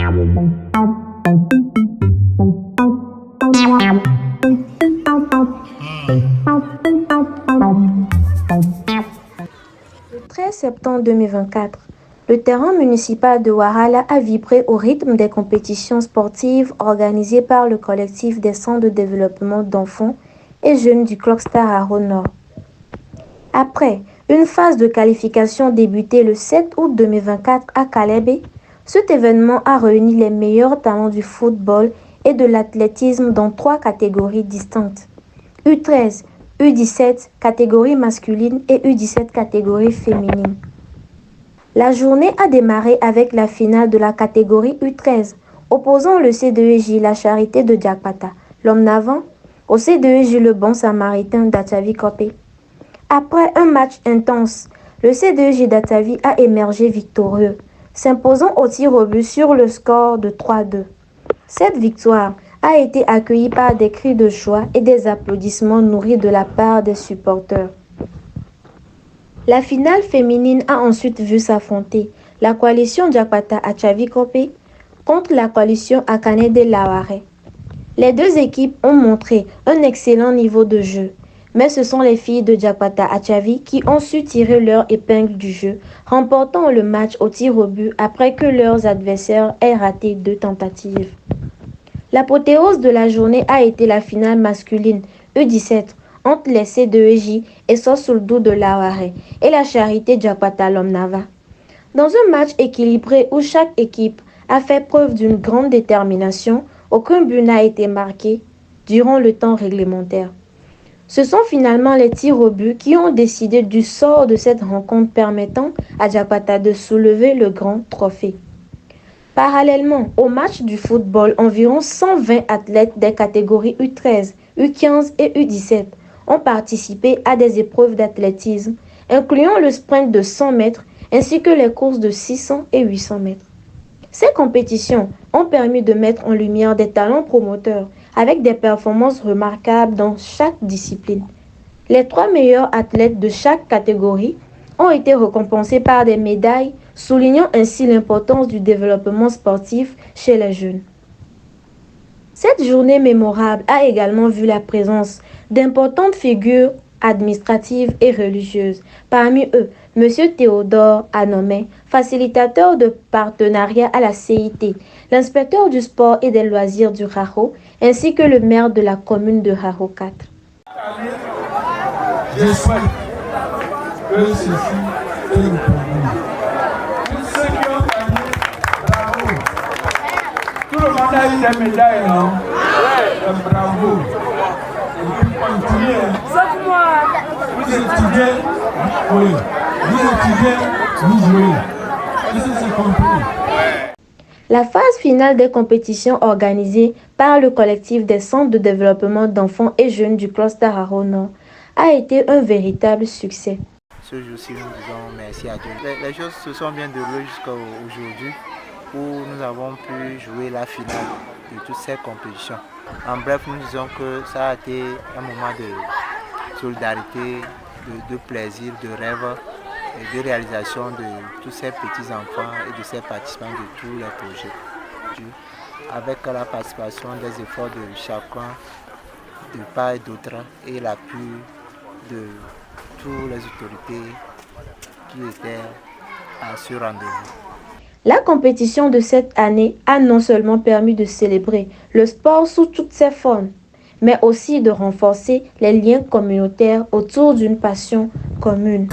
Le 13 septembre 2024, le terrain municipal de Wahala a vibré au rythme des compétitions sportives organisées par le collectif des centres de développement d'enfants et jeunes du Cluster Haro Nord. Après une phase de qualification débutée le 7 août 2024 à Kalebe, cet événement a réuni les meilleurs talents du football et de l'athlétisme dans 3 catégories distinctes: U13, U17 catégorie masculine et U17 catégorie féminine. La journée a démarré avec la finale de la catégorie U13, opposant le C2EJ La Charité de Diakpata, l'Homme Navant, au C2EJ Le Bon Samaritain d'Atavi Kopé. Après un match intense, le C2EJ d'Atavi a émergé victorieux, s'imposant au tir au but sur le score de 3-2. Cette victoire a été accueillie par des cris de joie et des applaudissements nourris de la part des supporters. La finale féminine a ensuite vu s'affronter la coalition Diakpata Achavi Kopé contre la coalition Akane de Laware. Les deux équipes ont montré un excellent niveau de jeu, mais ce sont les filles de Diakpata Achavi qui ont su tirer leur épingle du jeu, remportant le match au tir au but après que leurs adversaires aient raté 2 tentatives. L'apothéose de la journée a été la finale masculine U17 entre les C2EJ et Sosuldou de Laware et la Charité Diakpata l'Homme Nava. Dans un match équilibré où chaque équipe a fait preuve d'une grande détermination, aucun but n'a été marqué durant le temps réglementaire. Ce sont finalement les tirs au but qui ont décidé du sort de cette rencontre permettant à Diakpata de soulever le grand trophée. Parallèlement au match du football, environ 120 athlètes des catégories U13, U15 et U17 ont participé à des épreuves d'athlétisme, incluant le sprint de 100 mètres ainsi que les courses de 600 et 800 mètres. Ces compétitions ont permis de mettre en lumière des talents promoteurs avec des performances remarquables dans chaque discipline. Les 3 meilleurs athlètes de chaque catégorie ont été récompensés par des médailles, soulignant ainsi l'importance du développement sportif chez les jeunes. Cette journée mémorable a également vu la présence d'importantes figures administratives et religieuses. Parmi eux, M. Théodore Anomé, facilitateur de partenariat à la CIT, l'inspecteur du sport et des loisirs du Haro, ainsi que le maire de la commune de Haro 4. Je souhaite que ceci est le problème. Tous ceux qui ont gagné, bravo. Tout le monde a eu des médailles, non? Bravo. Et puis continuez. Vous étudiez, vous jouez. Vous étudiez, vous jouez. Est-ce que c'est compris? La phase finale des compétitions organisées par le collectif des centres de développement d'enfants et jeunes du Cluster Haro Nord a été un véritable succès. Ce jour-ci, nous disons merci à Dieu. Les choses se sont bien déroulées jusqu'à aujourd'hui où nous avons pu jouer la finale de toutes ces compétitions. En bref, nous disons que ça a été un moment de solidarité, de plaisir, de rêve et de réalisation de tous ces petits-enfants et de ces participants de tous les projets. Avec la participation des efforts de chacun, de part et d'autre, et l'appui de toutes les autorités qui étaient à ce rendez-vous. La compétition de cette année a non seulement permis de célébrer le sport sous toutes ses formes, mais aussi de renforcer les liens communautaires autour d'une passion commune.